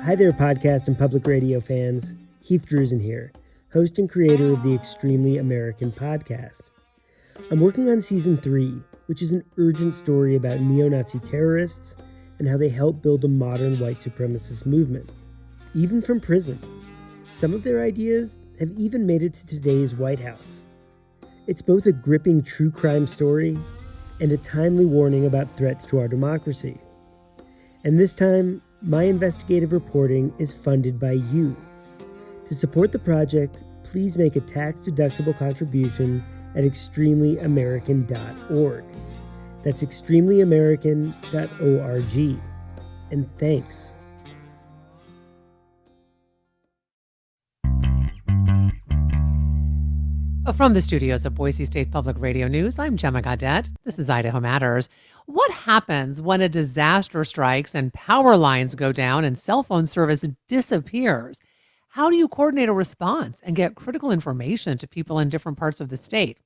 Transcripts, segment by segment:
Hi there, podcast and public radio fans. Heath Drusen here, host and creator of the Extremely American podcast. I'm working on season 3, which is an urgent story about neo-Nazi terrorists and how they helped build a modern white supremacist movement, even from prison. Some of their ideas have even made it to today's White House. It's both a gripping true crime story and a timely warning about threats to our democracy. And this time, my investigative reporting is funded by you. To support the project, please make a tax-deductible contribution at extremelyamerican.org. That's extremelyamerican.org. And thanks. From the studios of Boise State Public Radio News, I'm Gemma Gaudette. This is Idaho Matters. What happens when a disaster strikes and power lines go down and cell phone service disappears? How do you coordinate a response and get critical information to people in different parts of the state?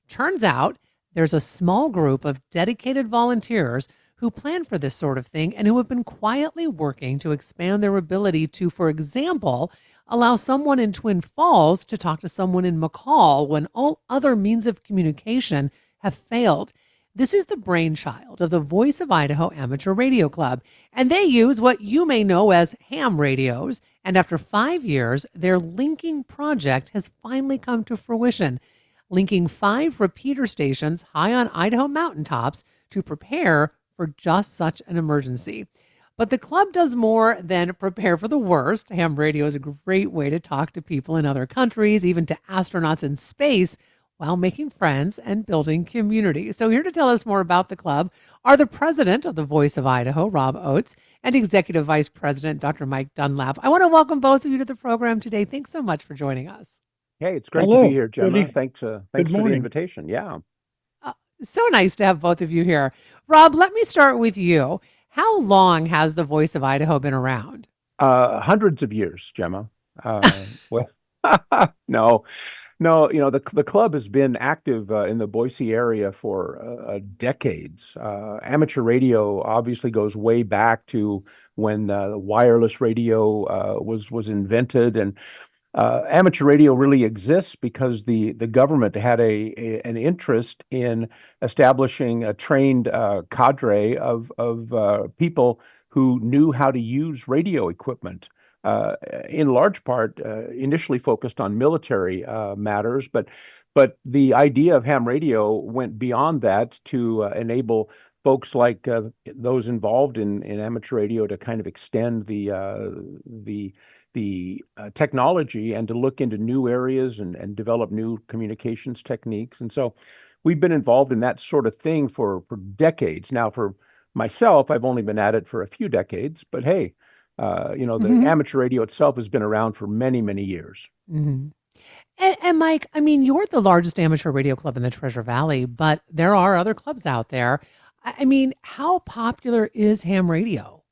Turns out there's a small group of dedicated volunteers who plan for this sort of thing and who have been quietly working to expand their ability to, for example, allow someone in Twin Falls to talk to someone in McCall when all other means of communication have failed. This is the brainchild of the Voice of Idaho Amateur Radio Club, and they use what you may know as ham radios. And after 5 years, their linking project has finally come to fruition, linking 5 repeater stations high on Idaho mountaintops to prepare for just such an emergency. But the club does more than prepare for the worst. Ham radio is a great way to talk to people in other countries, even to astronauts in space, while making friends and building community. So here to tell us more about the club are the president of the Voice of Idaho, Rob Oates, and executive vice president, Dr. Mike Dunlap. I want to welcome both of you to the program today. Thanks so much for joining us. Hey, it's great to be here, Gemma. Thanks for the invitation. Yeah. So nice to have both of you here. Rob, let me start with you. How long has the Voice of Idaho been around? Hundreds of years, Gemma. Well, no, the club has been active in the Boise area for decades. Amateur radio obviously goes way back to when wireless radio was invented, and amateur radio really exists because the government had an interest in establishing a trained cadre of people who knew how to use radio equipment. In large part, initially focused on military matters, but the idea of ham radio went beyond that to enable folks like those involved in amateur radio to kind of extend the technology and to look into new areas and develop new communications techniques. And so we've been involved in that sort of thing for decades. Now, for myself, I've only been at it for a few decades, but hey, the amateur radio itself has been around for many, many years. Mm-hmm. And Mike, I mean, you're the largest amateur radio club in the Treasure Valley, but there are other clubs out there. I mean, how popular is ham radio?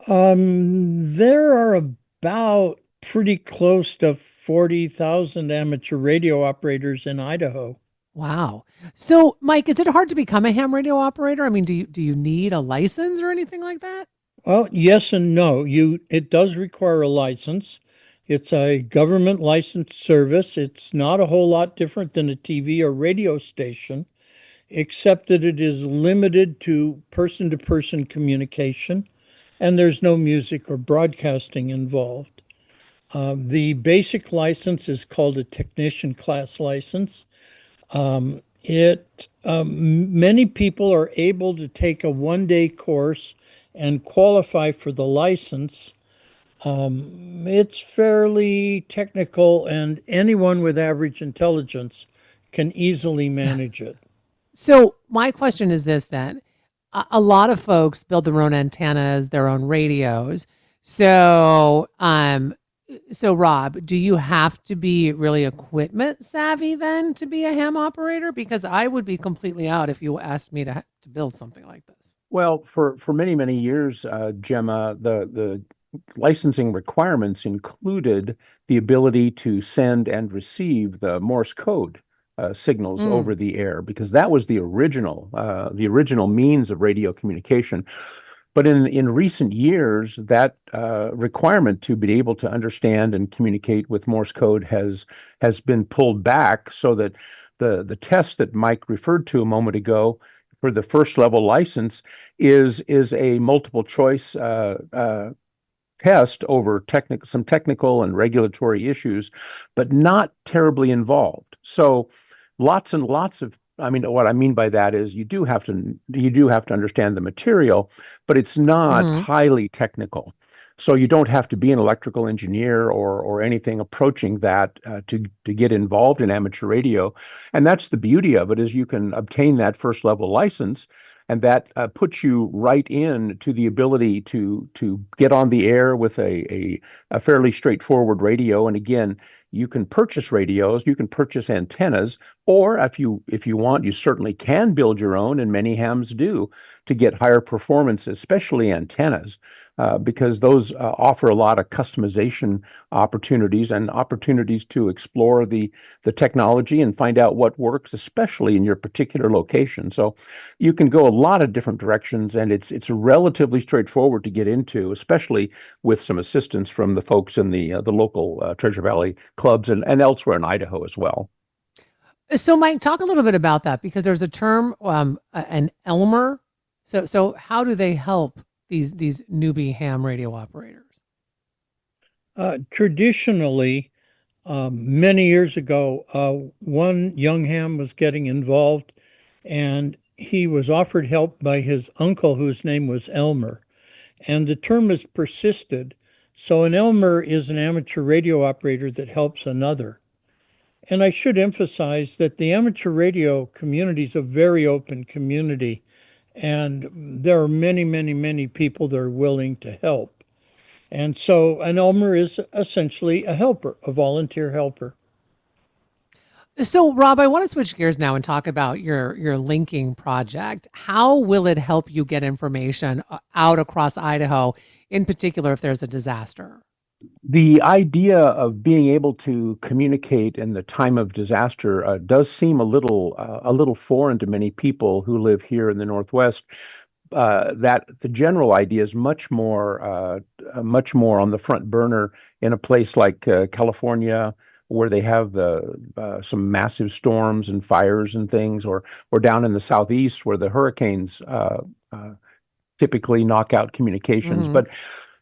There are about pretty close to 40,000 amateur radio operators in Idaho. Wow. So, Mike, is it hard to become a ham radio operator? I mean, do you need a license or anything like that? Well, yes and no. It does require a license. It's a government licensed service. It's not a whole lot different than a TV or radio station, except that it is limited to person-to-person communication, and there's no music or broadcasting involved. The basic license is called a technician class license. Many people are able to take a one-day course and qualify for the license. It's fairly technical, and anyone with average intelligence can easily manage it. So my question is this then. A lot of folks build their own antennas, their own radios. So Rob, do you have to be really equipment savvy then to be a ham operator? Because I would be completely out if you asked me to build something like this. Well, for many, many years, Gemma, the licensing requirements included the ability to send and receive the Morse code signals over the air, because that was the original means of radio communication. But in recent years, that requirement to be able to understand and communicate with Morse code has been pulled back so that the test that Mike referred to a moment ago for the first level license is a multiple choice test over some technical and regulatory issues, but not terribly involved. So lots and lots of, I mean, what I mean by that is you do have to understand the material, but it's not Hmm. highly technical. So you don't have to be an electrical engineer or anything approaching that to get involved in amateur radio. And that's the beauty of it is you can obtain that first level license, and that puts you right in to the ability to get on the air with a fairly straightforward radio. And again, you can purchase radios, you can purchase antennas, or if you want, you certainly can build your own, and many hams do to get higher performance, especially antennas, because those offer a lot of customization opportunities and opportunities to explore the technology and find out what works, especially in your particular location. So you can go a lot of different directions, and it's relatively straightforward to get into, especially with some assistance from the folks in the local Treasure Valley clubs and elsewhere in Idaho as well. So, Mike, talk a little bit about that because there's a term, an Elmer. So how do they help these newbie ham radio operators? Traditionally, many years ago, one young ham was getting involved, and he was offered help by his uncle, whose name was Elmer. And the term has persisted. So an Elmer is an amateur radio operator that helps another. And I should emphasize that the amateur radio community is a very open community, and there are many, many, many people that are willing to help. And so an Elmer is essentially a helper, a volunteer helper. So, Rob, I want to switch gears now and talk about your linking project. How will it help you get information out across Idaho, in particular if there's a disaster? The idea of being able to communicate in the time of disaster does seem a little foreign to many people who live here in the Northwest. That the general idea is much more on the front burner in a place like California, where they have some massive storms and fires and things, or down in the southeast where the hurricanes typically knock out communications. Hmm. But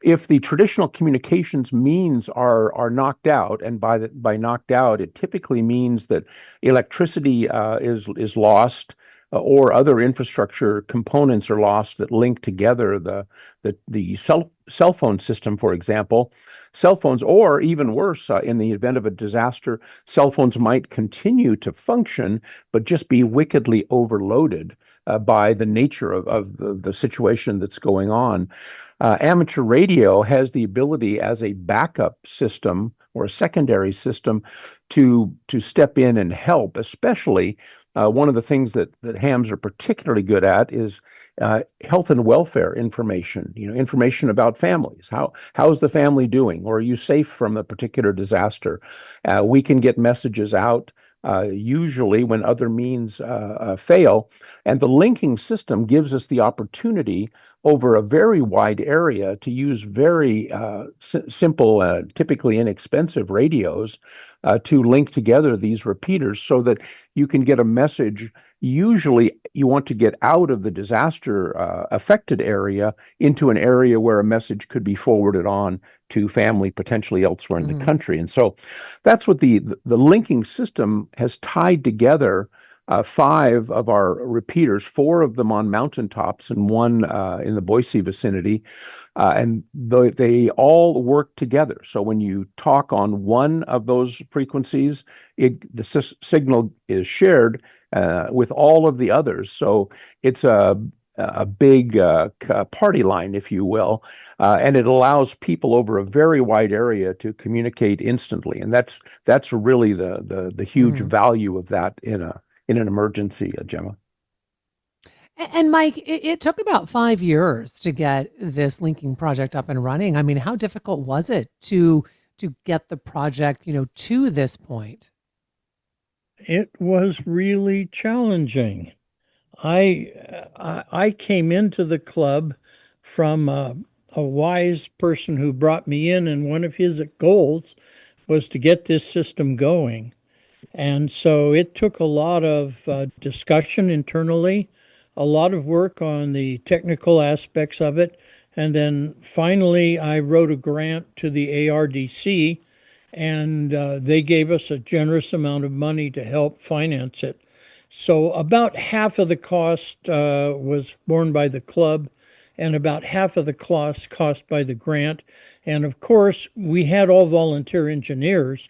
if the traditional communications means are knocked out, and by knocked out, it typically means that electricity is lost, or other infrastructure components are lost that link together the cell phone system, for example. Cell phones, or even worse, in the event of a disaster, cell phones might continue to function, but just be wickedly overloaded by the nature of the situation that's going on. Amateur radio has the ability as a backup system or a secondary system to step in and help, especially one of the things that hams are particularly good at is health and welfare information, information about families. How's the family doing? Or are you safe from a particular disaster? We can get messages out usually when other means fail. And the linking system gives us the opportunity over a very wide area to use very simple, typically inexpensive radios to link together these repeaters so that you can get a message. Usually, you want to get out of the disaster affected area into an area where a message could be forwarded on to family potentially elsewhere in the Hmm. country. And so that's what the linking system has tied together. Five of our repeaters, four of them on mountaintops and one in the Boise vicinity, and they all work together. So when you talk on one of those frequencies, the signal is shared with all of the others. So it's a big party line, if you will, and it allows people over a very wide area to communicate instantly. And that's really the huge Hmm. value of that in an emergency, Gemma. And Mike, it took about 5 years to get this linking project up and running. I mean, how difficult was it to get the project, to this point? It was really challenging. I came into the club from a wise person who brought me in, and one of his goals was to get this system going. And so it took a lot of discussion internally, a lot of work on the technical aspects of it. And then finally, I wrote a grant to the ARDC, and they gave us a generous amount of money to help finance it. So about half of the cost was borne by the club, and about half of the cost by the grant. And of course, we had all volunteer engineers,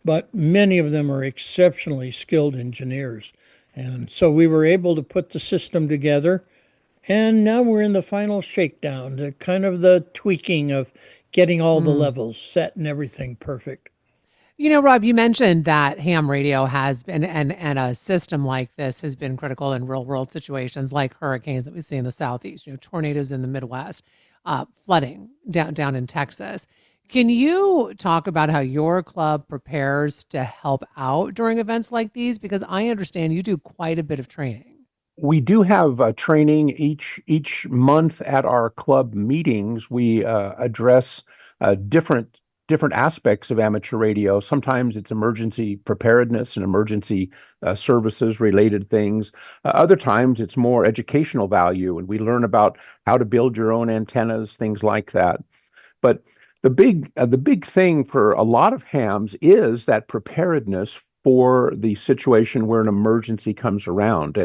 but many of them are exceptionally skilled engineers. And so we were able to put the system together, and now we're in the final shakedown, the kind of the tweaking of getting all the levels set and everything perfect. You know, Rob, you mentioned that ham radio has been, and a system like this has been critical in real world situations like hurricanes that we see in the Southeast, tornadoes in the Midwest, flooding down in Texas. Can you talk about how your club prepares to help out during events like these? Because I understand you do quite a bit of training. We do have training each month at our club meetings. We address different aspects of amateur radio. Sometimes it's emergency preparedness and emergency services related things. Other times it's more educational value, and we learn about how to build your own antennas, things like that. But the big thing for a lot of hams is that preparedness for the situation where an emergency comes around.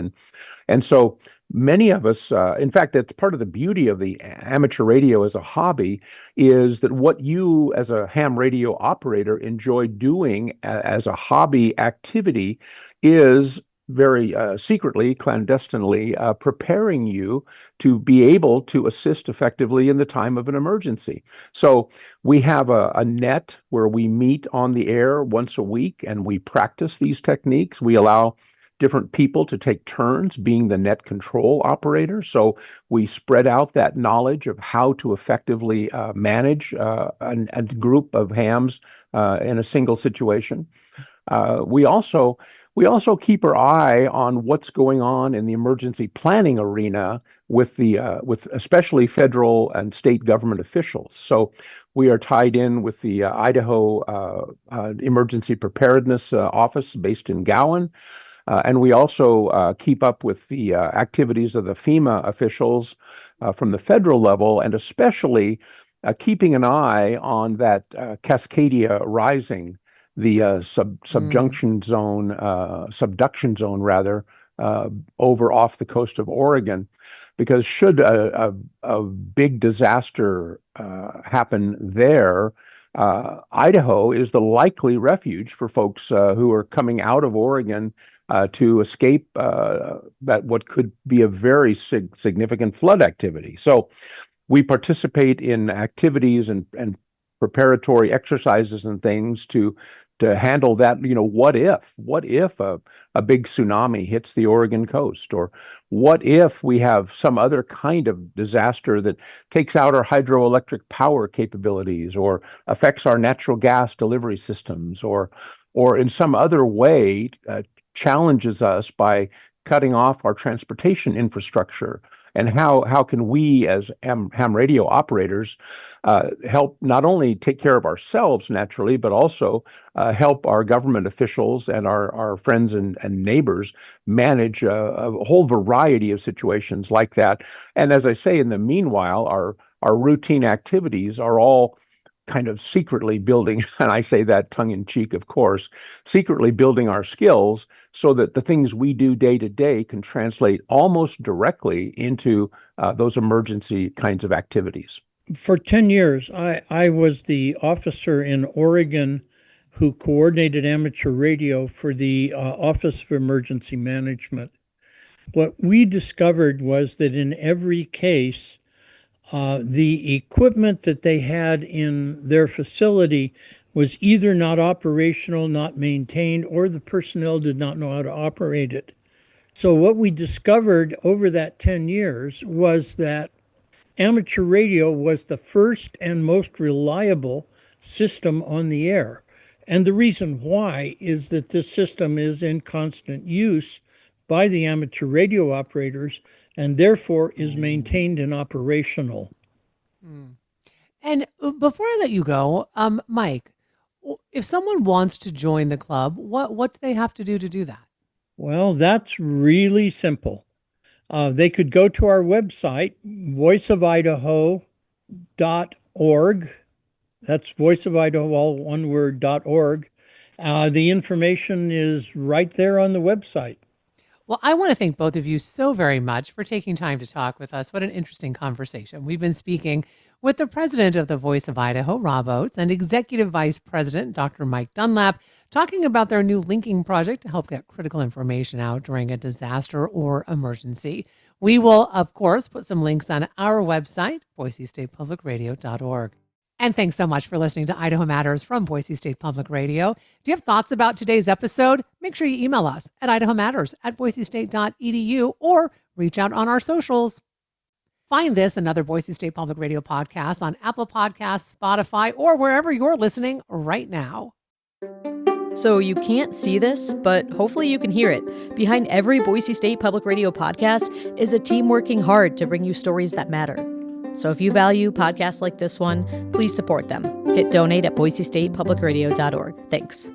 And so many of us, in fact, that's part of the beauty of the amateur radio as a hobby, is that what you as a ham radio operator enjoy doing as a hobby activity is very secretly, clandestinely preparing you to be able to assist effectively in the time of an emergency. So we have a net where we meet on the air once a week and we practice these techniques. We allow different people to take turns being the net control operator. So we spread out that knowledge of how to effectively manage a group of hams in a single situation. We also keep our eye on what's going on in the emergency planning arena with especially federal and state government officials. So we are tied in with the Idaho Emergency Preparedness Office based in Gowan. And we also keep up with the activities of the FEMA officials from the federal level, and especially keeping an eye on that Cascadia Rising, the subduction zone rather, over off the coast of Oregon, because should a big disaster happen there, Idaho is the likely refuge for folks who are coming out of Oregon to escape that what could be a very significant flood activity. So we participate in activities and preparatory exercises and things to handle that. What if a big tsunami hits the Oregon coast, or what if we have some other kind of disaster that takes out our hydroelectric power capabilities or affects our natural gas delivery systems, or in some other way challenges us by cutting off our transportation infrastructure. And how can we as ham radio operators help not only take care of ourselves naturally, but also help our government officials and our friends and neighbors manage a whole variety of situations like that. And as I say, in the meanwhile, our routine activities are all kind of secretly building, and I say that tongue in cheek, of course, secretly building our skills so that the things we do day to day can translate almost directly into those emergency kinds of activities. For 10 years, I was the officer in Oregon who coordinated amateur radio for the Office of Emergency Management. What we discovered was that in every case, the equipment that they had in their facility was either not operational, not maintained, or the personnel did not know how to operate it. So what we discovered over that 10 years was that amateur radio was the first and most reliable system on the air. And the reason why is that this system is in constant use by the amateur radio operators and therefore is maintained and operational. And before I let you go, Mike, if someone wants to join the club, what do they have to do that? Well, that's really simple. They could go to our website, voiceofidaho.org. That's Voice of Idaho, all one word, .org. The information is right there on the website. Well, I want to thank both of you so very much for taking time to talk with us. What an interesting conversation. We've been speaking with the president of the Voice of Idaho, Rob Oates, and executive vice president, Dr. Mike Dunlap, talking about their new linking project to help get critical information out during a disaster or emergency. We will, of course, put some links on our website, boisestatepublicradio.org. And thanks so much for listening to Idaho Matters from Boise State Public Radio. Do you have thoughts about today's episode? Make sure you email us at idahomatters@boisestate.edu or reach out on our socials. Find this and other Boise State Public Radio podcasts on Apple Podcasts, Spotify, or wherever you're listening right now. So you can't see this, but hopefully you can hear it. Behind every Boise State Public Radio podcast is a team working hard to bring you stories that matter. So if you value podcasts like this one, please support them. Hit donate at boisestatepublicradio.org. Thanks.